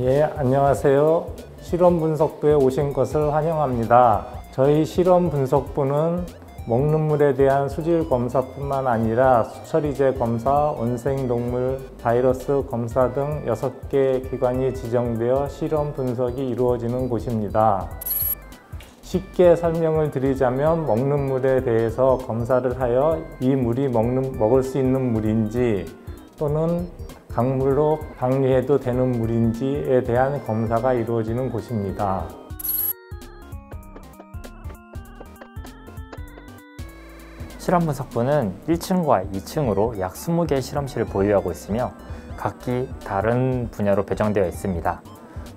예, 안녕하세요. 실험 분석부에 오신 것을 환영합니다. 저희 실험 분석부는 먹는 물에 대한 수질 검사뿐만 아니라 수처리제 검사, 원생동물 바이러스 검사 등 6개 기관이 지정되어 실험 분석이 이루어지는 곳입니다. 쉽게 설명을 드리자면 먹는 물에 대해서 검사를 하여 이 물이 먹을 수 있는 물인지 또는 강물로 방류해도 되는 물인지에 대한 검사가 이루어지는 곳입니다. 실험분석부는 1층과 2층으로 약 20개의 실험실을 보유하고 있으며 각기 다른 분야로 배정되어 있습니다.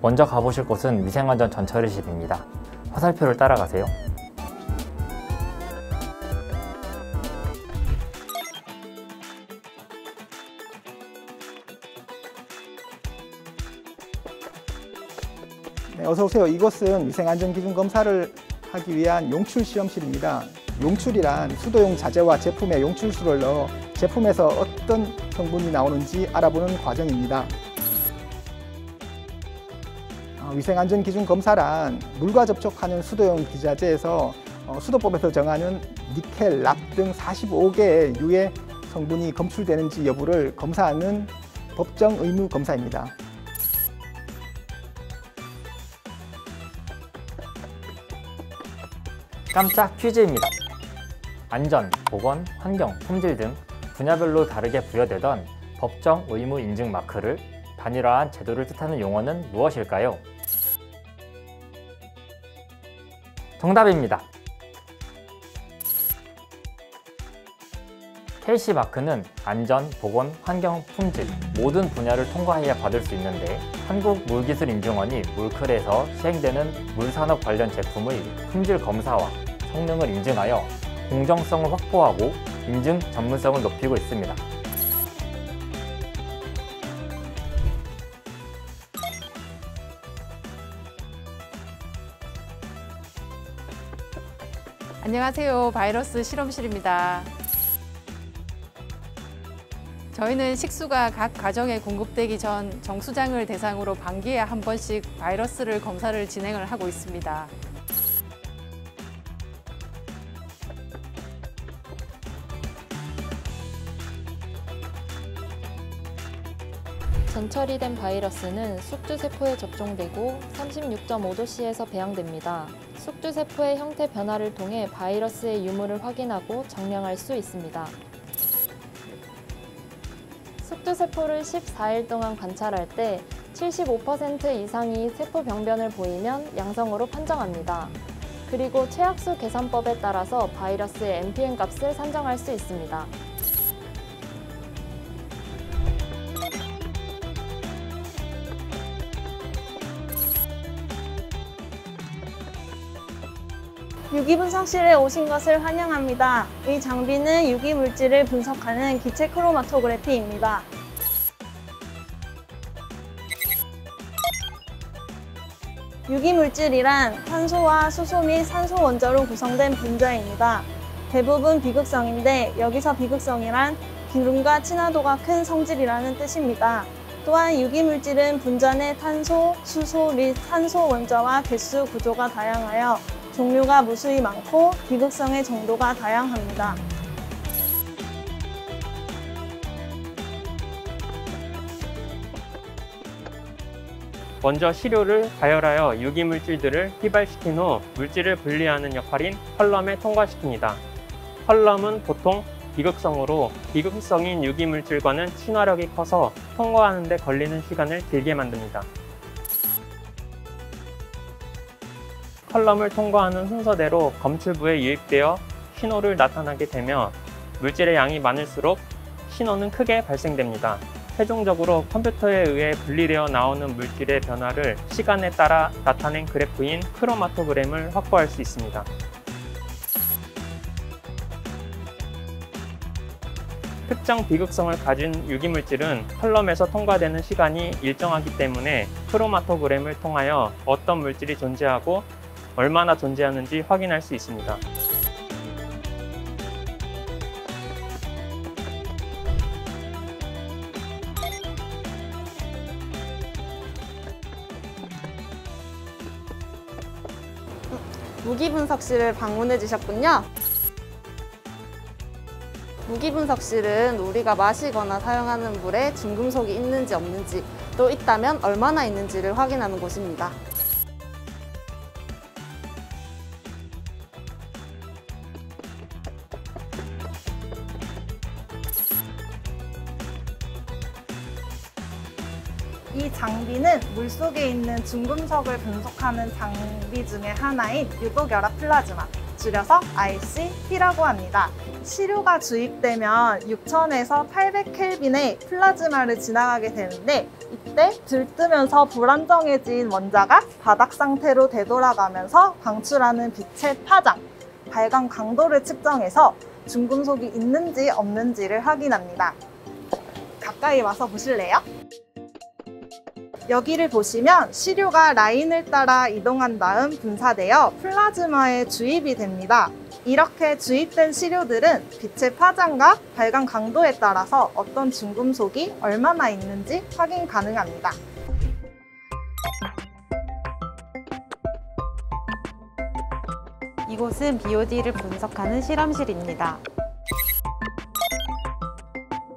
먼저 가보실 곳은 위생안전 전처리실입니다. 화살표를 따라가세요. 네, 어서 오세요. 이곳은 위생안전기준 검사를 하기 위한 용출 시험실입니다. 용출이란 수도용 자재와 제품에 용출수를 넣어 제품에서 어떤 성분이 나오는지 알아보는 과정입니다. 위생안전기준 검사란 물과 접촉하는 수도용 기자재에서 수도법에서 정하는 니켈, 납 등 45개의 유해 성분이 검출되는지 여부를 검사하는 법정 의무 검사입니다. 깜짝 퀴즈입니다. 안전, 보건, 환경, 품질 등 분야별로 다르게 부여되던 법정 의무 인증 마크를 단일화한 제도를 뜻하는 용어는 무엇일까요? 정답입니다. KC 마크는 안전, 보건, 환경, 품질 모든 분야를 통과해야 받을 수 있는데 한국물기술인증원이 물클에서 시행되는 물산업 관련 제품의 품질 검사와 성능을 인증하여 공정성을 확보하고 인증 전문성을 높이고 있습니다. 안녕하세요. 바이러스 실험실입니다. 저희는 식수가 각 가정에 공급되기 전 정수장을 대상으로 반기에 한 번씩 바이러스를 검사를 진행을 하고 있습니다. 전처리된 바이러스는 숙주세포에 접종되고 36.5도씨에서 배양됩니다. 숙주세포의 형태 변화를 통해 바이러스의 유무를 확인하고 정량할 수 있습니다. 숙주세포를 14일 동안 관찰할 때 75% 이상이 세포 병변을 보이면 양성으로 판정합니다. 그리고 최악수 계산법에 따라서 바이러스의 NPN 값을 산정할 수 있습니다. 유기분석실에 오신 것을 환영합니다. 이 장비는 유기물질을 분석하는 기체 크로마토그래피입니다. 유기물질이란 탄소와 수소 및 산소 원자로 구성된 분자입니다. 대부분 비극성인데 여기서 비극성이란 기름과 친화도가 큰 성질이라는 뜻입니다. 또한 유기물질은 분자 내 탄소, 수소 및 산소 원자와 개수 구조가 다양하여 종류가 무수히 많고 비극성의 정도가 다양합니다. 먼저 시료를 가열하여 유기물질들을 휘발시킨 후 물질을 분리하는 역할인 컬럼에 통과시킵니다. 컬럼은 보통 비극성으로 비극성인 유기물질과는 친화력이 커서 통과하는 데 걸리는 시간을 길게 만듭니다. 컬럼을 통과하는 순서대로 검출부에 유입되어 신호를 나타나게 되며 물질의 양이 많을수록 신호는 크게 발생됩니다. 최종적으로 컴퓨터에 의해 분리되어 나오는 물질의 변화를 시간에 따라 나타낸 그래프인 크로마토그램을 확보할 수 있습니다. 특정 비극성을 가진 유기물질은 컬럼에서 통과되는 시간이 일정하기 때문에 크로마토그램을 통하여 어떤 물질이 존재하고 얼마나 존재하는지 확인할 수 있습니다. 무기분석실을 방문해 주셨군요. 무기분석실은 우리가 마시거나 사용하는 물에 중금속이 있는지 없는지, 또 있다면 얼마나 있는지를 확인하는 곳입니다. 이 장비는 물속에 있는 중금속을 분석하는 장비 중에 하나인 유독열압 플라즈마, 줄여서 ICP라고 합니다. 시료가 주입되면 6000에서 800켈빈의 플라즈마를 지나가게 되는데, 이때 들뜨면서 불안정해진 원자가 바닥 상태로 되돌아가면서 방출하는 빛의 파장, 발광 강도를 측정해서 중금속이 있는지 없는지를 확인합니다. 가까이 와서 보실래요? 여기를 보시면 시료가 라인을 따라 이동한 다음 분사되어 플라즈마에 주입이 됩니다. 이렇게 주입된 시료들은 빛의 파장과 발광 강도에 따라서 어떤 중금속이 얼마나 있는지 확인 가능합니다. 이곳은 BOD를 분석하는 실험실입니다.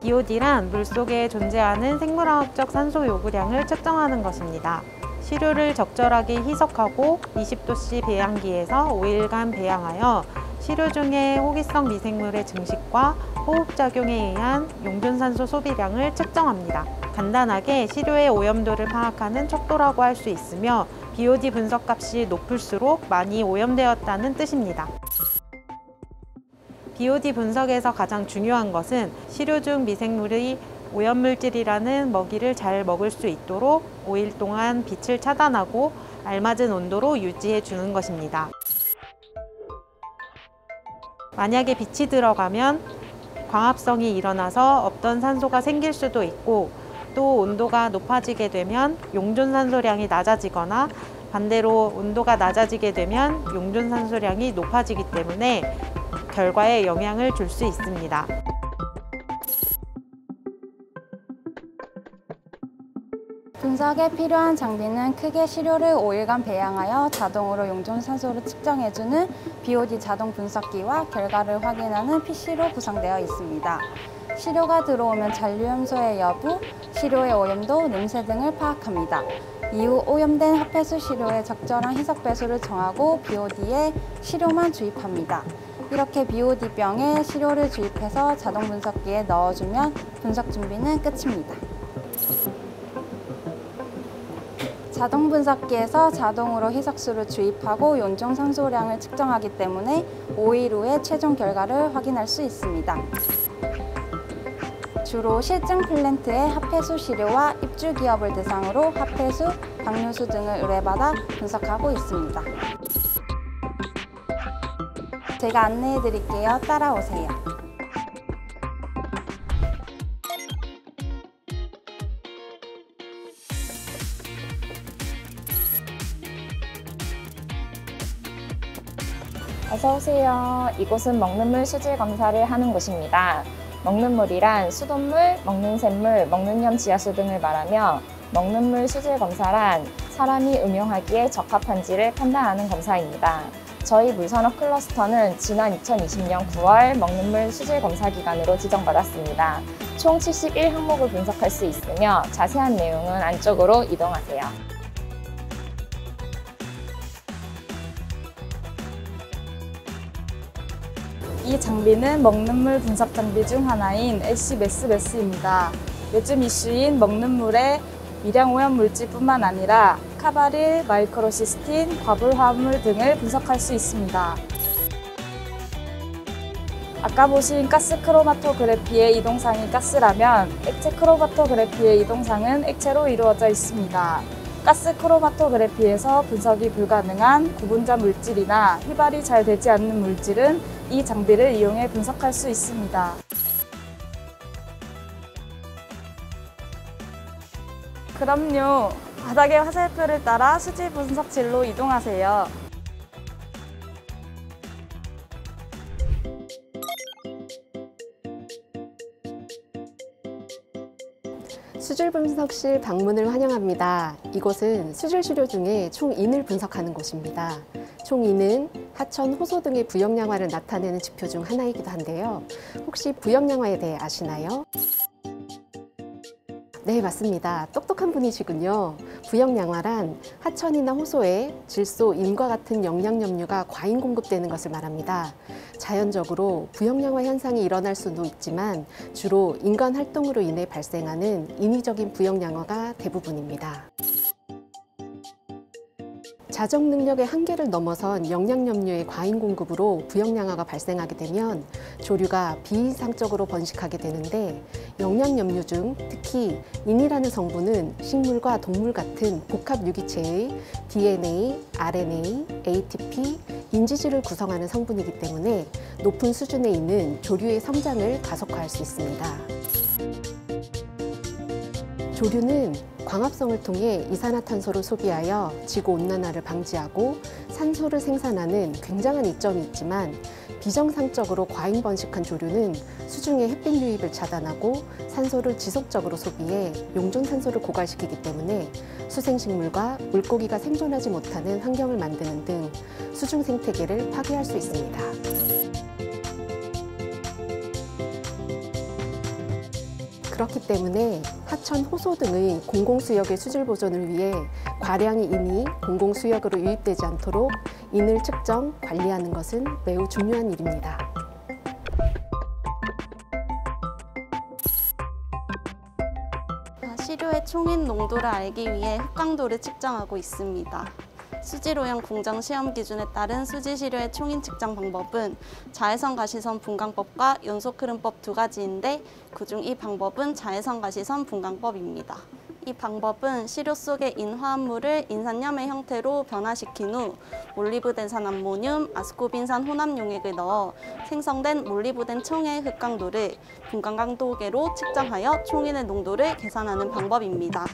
BOD란 물속에 존재하는 생물화학적 산소 요구량을 측정하는 것입니다. 시료를 적절하게 희석하고 20도씨 배양기에서 5일간 배양하여 시료 중의 호기성 미생물의 증식과 호흡작용에 의한 용존산소 소비량을 측정합니다. 간단하게 시료의 오염도를 파악하는 척도라고 할 수 있으며, BOD 분석값이 높을수록 많이 오염되었다는 뜻입니다. BOD 분석에서 가장 중요한 것은 시료 중 미생물이 오염물질이라는 먹이를 잘 먹을 수 있도록 5일 동안 빛을 차단하고 알맞은 온도로 유지해 주는 것입니다. 만약에 빛이 들어가면 광합성이 일어나서 없던 산소가 생길 수도 있고, 또 온도가 높아지게 되면 용존산소량이 낮아지거나, 반대로 온도가 낮아지게 되면 용존산소량이 높아지기 때문에 결과에 영향을 줄 수 있습니다. 분석에 필요한 장비는 크게 시료를 5일간 배양하여 자동으로 용존산소를 측정해주는 BOD 자동 분석기와 결과를 확인하는 PC로 구성되어 있습니다. 시료가 들어오면 잔류염소의 여부, 시료의 오염도, 냄새 등을 파악합니다. 이후 오염된 합해수 시료의 적절한 희석 배수를 정하고 BOD에 시료만 주입합니다. 이렇게 BOD병에 시료를 주입해서 자동 분석기에 넣어주면 분석 준비는 끝입니다. 자동 분석기에서 자동으로 희석수를 주입하고 용존산소량을 측정하기 때문에 5일 후에 최종 결과를 확인할 수 있습니다. 주로 실증 플랜트의 합해수 시료와 입주 기업을 대상으로 합해수, 방류수 등을 의뢰받아 분석하고 있습니다. 제가 안내해 드릴게요. 따라오세요. 어서 오세요. 이곳은 먹는 물 수질 검사를 하는 곳입니다. 먹는 물이란 수돗물, 먹는 샘물, 먹는 염 지하수 등을 말하며, 먹는 물 수질 검사란 사람이 음용하기에 적합한지를 판단하는 검사입니다. 저희 물산업 클러스터는 지난 2020년 9월 먹는 물 수질 검사 기관으로 지정받았습니다. 총 71항목을 분석할 수 있으며 자세한 내용은 안쪽으로 이동하세요. 이 장비는 먹는 물 분석 장비 중 하나인 LC-MES-MES입니다. 요즘 이슈인 먹는 물의 미량 오염 물질뿐만 아니라 카바릴, 마이크로시스틴, 과불화합물 등을 분석할 수 있습니다. 아까 보신 가스 크로마토그래피의 이동상이 가스라면 액체 크로마토그래피의 이동상은 액체로 이루어져 있습니다. 가스 크로마토그래피에서 분석이 불가능한 구분자 물질이나 휘발이 잘 되지 않는 물질은 이 장비를 이용해 분석할 수 있습니다. 그럼요. 바닥의 화살표를 따라 수질 분석실로 이동하세요. 수질 분석실 방문을 환영합니다. 이곳은 수질 시료 중에 총인을 분석하는 곳입니다. 총인은 하천, 호소 등의 부역량화를 나타내는 지표 중 하나이기도 한데요. 혹시 부역량화에 대해 아시나요? 네, 맞습니다. 똑똑한 분이시군요. 부역량화란 하천이나 호소에 질소, 인과 같은 영양염류가 과잉 공급되는 것을 말합니다. 자연적으로 부역량화 현상이 일어날 수도 있지만 주로 인간 활동으로 인해 발생하는 인위적인 부역량화가 대부분입니다. 자정 능력의 한계를 넘어선 영양염류의 과잉 공급으로 부역량화가 발생하게 되면 조류가 비이상적으로 번식하게 되는데, 영양염류 중 특히 인이라는 성분은 식물과 동물 같은 복합 유기체의 DNA, RNA, ATP, 인지질을 구성하는 성분이기 때문에 높은 수준의 인은 조류의 성장을 가속화할 수 있습니다. 조류는 광합성을 통해 이산화탄소를 소비하여 지구온난화를 방지하고 산소를 생산하는 굉장한 이점이 있지만, 비정상적으로 과잉 번식한 조류는 수중의 햇빛 유입을 차단하고 산소를 지속적으로 소비해 용존산소를 고갈시키기 때문에 수생식물과 물고기가 생존하지 못하는 환경을 만드는 등 수중 생태계를 파괴할 수 있습니다. 그렇기 때문에 하천, 호소 등의 공공수역의 수질 보존을 위해 과량의 인이 공공수역으로 유입되지 않도록 인을 측정, 관리하는 것은 매우 중요한 일입니다. 시료의 총인 농도를 알기 위해 흑강도를 측정하고 있습니다. 수질오염 공정 시험 기준에 따른 수지시료의 총인 측정 방법은 자외선 가시선 분광법과 연속 흐름법 두 가지인데, 그중 이 방법은 자외선 가시선 분광법입니다. 이 방법은 시료 속의 인화합물을 인산염의 형태로 변화시킨 후 몰리브덴산 암모늄, 아스코빈산 혼합 용액을 넣어 생성된 몰리브덴 청의 흑강도를 분광강도계로 측정하여 총인의 농도를 계산하는 방법입니다.